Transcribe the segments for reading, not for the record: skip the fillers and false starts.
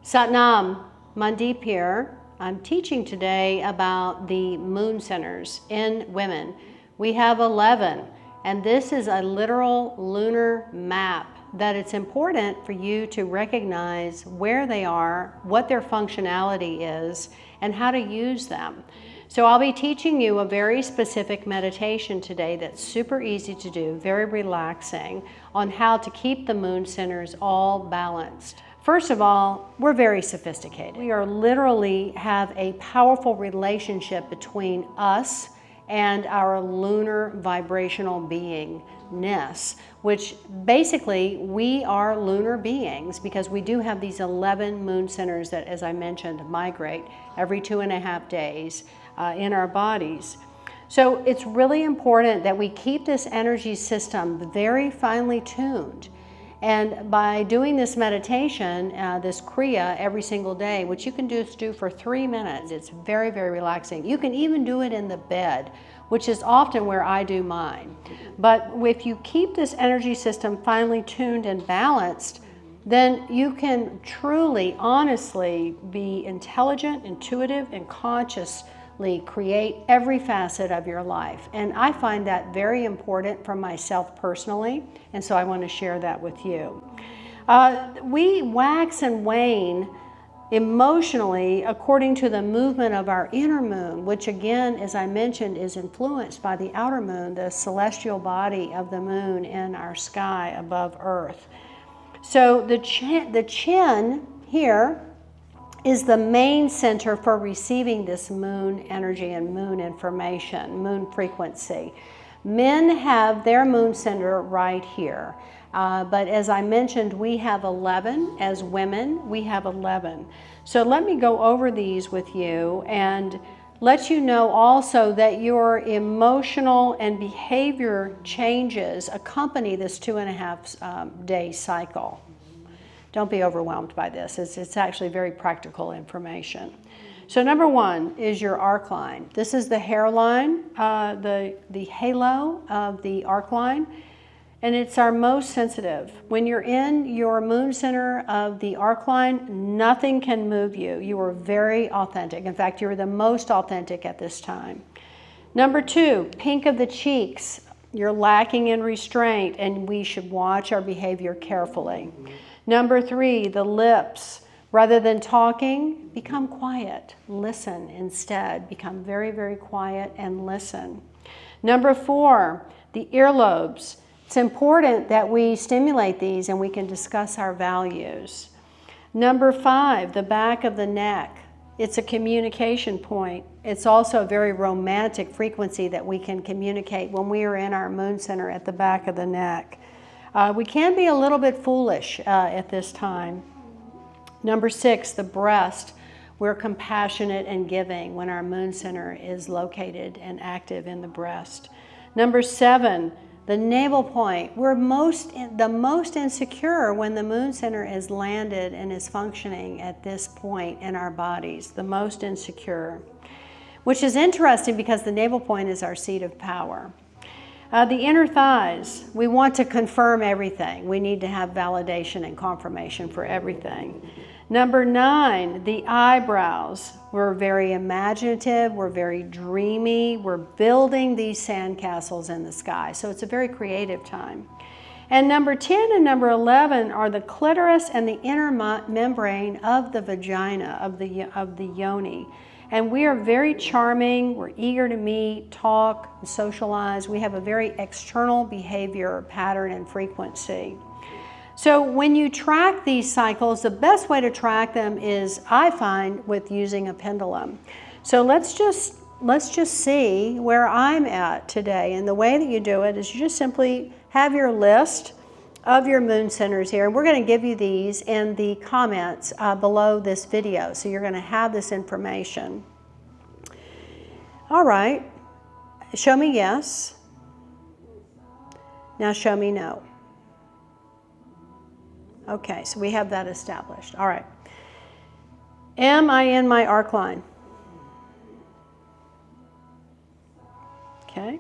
Satnam, Mandeep here. I'm teaching today about the moon centers in women. We have 11, and this is a literal lunar map that it's important for you to recognize where they are, what their functionality is, and how to use them. So I'll be teaching you a very specific meditation today that's super easy to do, very relaxing, on how to keep the moon centers all balanced. First of all, we're very sophisticated. We are literally have a powerful relationship between us and our lunar vibrational beingness, which basically we are lunar beings because we do have these 11 moon centers that, as I mentioned, migrate every 2.5 days in our bodies. So it's really important that we keep this energy system very finely tuned. And by doing this meditation, this Kriya every single day, which you can do for 3 minutes, it's very, very relaxing. You can even do it in the bed, which is often where I do mine. But if you keep this energy system finely tuned and balanced, then you can truly, honestly be intelligent, intuitive, and consciously create every facet of your life. And I find that very important for myself personally, and so I want to share that with you. We wax and wane emotionally according to the movement of our inner moon, which again, as I mentioned, is influenced by the outer moon, the celestial body of the moon in our sky above Earth. So the chin here is the main center for receiving this moon energy and moon information, moon frequency. Men have their moon center right here. But as I mentioned, we have 11. As women, we have 11. So let me go over these with you and let you know also that your emotional and behavior changes accompany this 2.5 day cycle. Don't be overwhelmed by this. It's actually very practical information. So number 1 is your Arcline. This is the hairline, the halo of the Arcline, and it's our most sensitive. When you're in your moon center of the Arcline, nothing can move you. You are very authentic. In fact, you're the most authentic at this time. Number 2, pink of the cheeks. You're lacking in restraint, and we should watch our behavior carefully. Number 3, the lips. Rather than talking, become quiet. Listen instead. Become very, very quiet and listen. Number 4, the earlobes. It's important that we stimulate these and we can discuss our values. Number 5, the back of the neck. It's a communication point. It's also a very romantic frequency that we can communicate when we are in our moon center at the back of the neck. We can be a little bit foolish at this time. Number 6, the breast. We're compassionate and giving when our moon center is located and active in the breast. Number 7, the navel point. We're the most insecure when the moon center is landed and is functioning at this point in our bodies, the most insecure, which is interesting because the navel point is our seat of power. The inner thighs, we want to confirm everything. We need to have validation and confirmation for everything. Number 9, the eyebrows. We're very imaginative, we're very dreamy, we're building these sandcastles in the sky. So it's a very creative time. And number 10 and number 11 are the clitoris and the inner membrane of the vagina, of the yoni. And we are very charming, we're eager to meet, talk, socialize. We have a very external behavior pattern and frequency. So when you track these cycles, the best way to track them is, I find, with using a pendulum. So let's just see where I'm at today. And the way that you do it is you just simply have your list of your moon centers here. And we're going to give you these in the comments below this video. So you're going to have this information. All right. Show me yes. Now show me no. Okay, so we have that established. All right. Am I in my Arcline? Okay.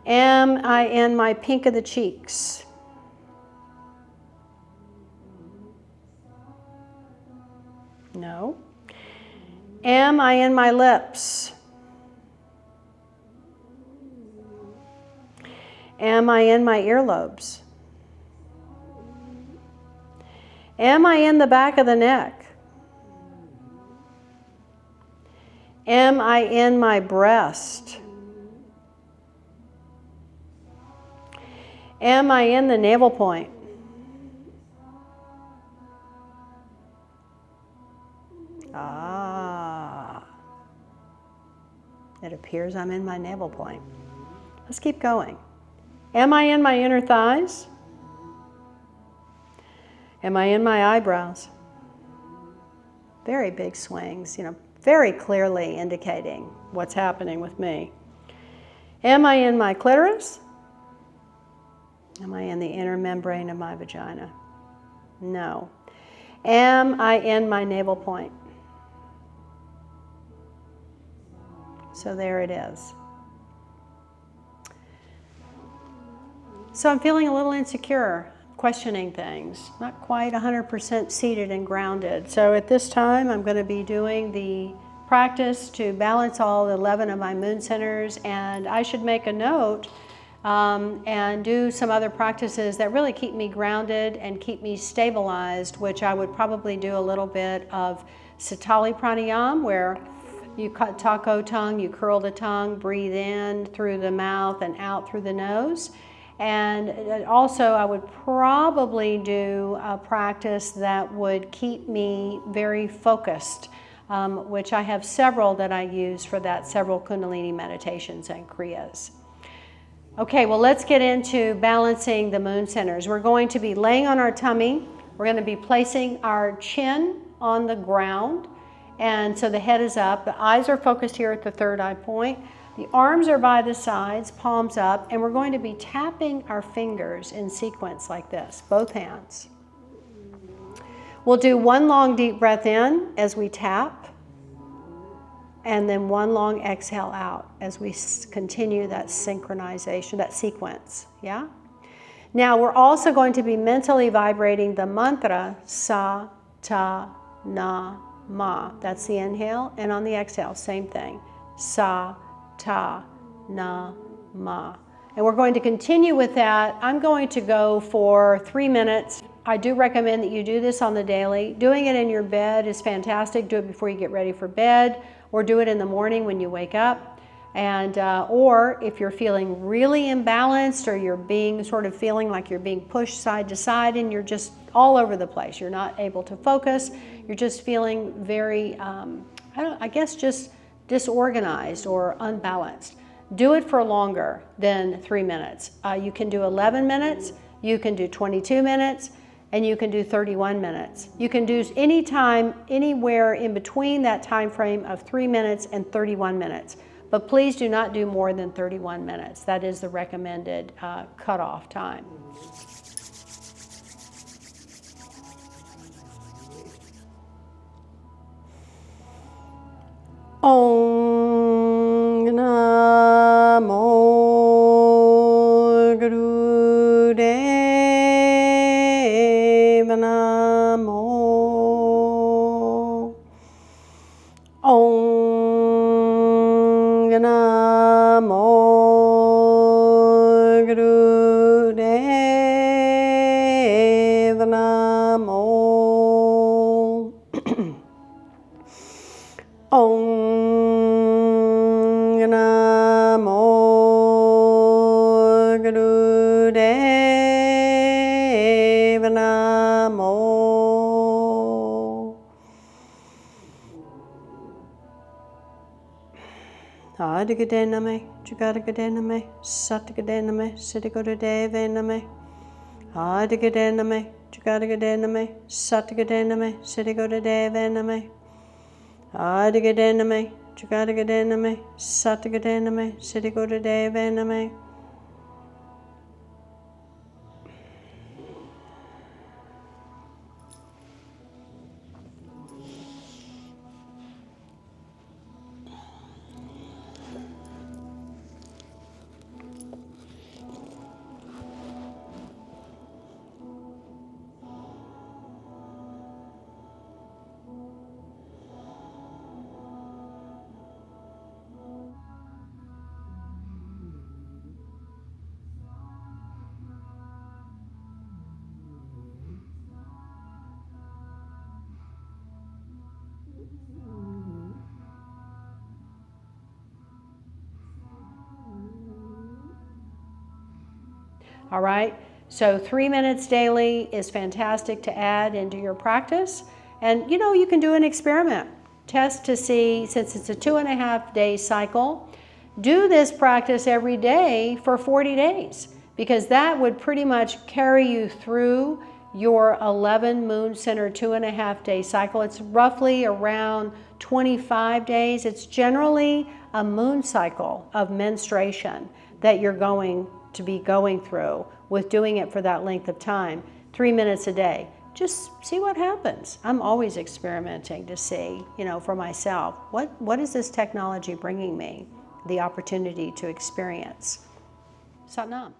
Am I in my pink of the cheeks? No. Am I in my lips? Am I in my earlobes? Am I in the back of the neck? Am I in my breast? Am I in the navel point? Ah, it appears I'm in my navel point. Let's keep going. Am I in my inner thighs? Am I in my eyebrows? Very big swings, very clearly indicating what's happening with me. Am I in my clitoris? Am I in the inner membrane of my vagina? No. Am I in my navel point? So there it is. So I'm feeling a little insecure, questioning things, not quite 100% seated and grounded. So at this time, I'm going to be doing the practice to balance all 11 of my moon centers, and I should make a note and do some other practices that really keep me grounded and keep me stabilized, which I would probably do a little bit of Satali Pranayam, where you cut taco tongue, you curl the tongue, breathe in through the mouth and out through the nose. And also I would probably do a practice that would keep me very focused, which I have several that I use for that, several Kundalini meditations and Kriyas. Okay, well, let's get into balancing the moon centers. We're going to be laying on our tummy. We're going to be placing our chin on the ground. And so the head is up. The eyes are focused here at the third eye point. The arms are by the sides, palms up, and we're going to be tapping our fingers in sequence like this, both hands. We'll do one long deep breath in as we tap, and then one long exhale out as we continue that synchronization, that sequence, yeah? Now we're also going to be mentally vibrating the mantra Sa, Ta, Na, Ma. That's the inhale, and on the exhale, same thing. Sa, Ta, Na, Ma. And we're going to continue with that. I'm going to go for 3 minutes. I do recommend that you do this on the daily. Doing it in your bed is fantastic. Do it before you get ready for bed, or do it in the morning when you wake up. And or if you're feeling really imbalanced, or you're feeling like you're being pushed side to side and you're just all over the place, you're not able to focus, you're just feeling very, I guess just disorganized or unbalanced. Do it for longer than 3 minutes. You can do 11 minutes, you can do 22 minutes, and you can do 31 minutes. You can do any time, anywhere in between that time frame of 3 minutes and 31 minutes. But please do not do more than 31 minutes. That is the recommended cutoff time. Om Namo Gurudeva Namo. Om Namo Gurudeva Namo. Om Namo Gurudeva Namo. Adigadename, Jugadagadename, Satagadename, Siddhigodadevename. Adigadename, Jugadagadename, Satagadename, Siddhigodadevename. Adigadename, Jugadagadename, Satagadename, Siddhigodadevename. All right? So 3 minutes daily is fantastic to add into your practice. And you know, you can do an experiment. Test to see, since it's a 2.5 day cycle, do this practice every day for 40 days, because that would pretty much carry you through your 11 moon center 2.5 day cycle. It's roughly around 25 days. It's generally a moon cycle of menstruation that you're going to be going through with doing it for that length of time, 3 minutes a day. Just see what happens. I'm always experimenting to see, you know, for myself, what is this technology bringing me the opportunity to experience? Sat Nam.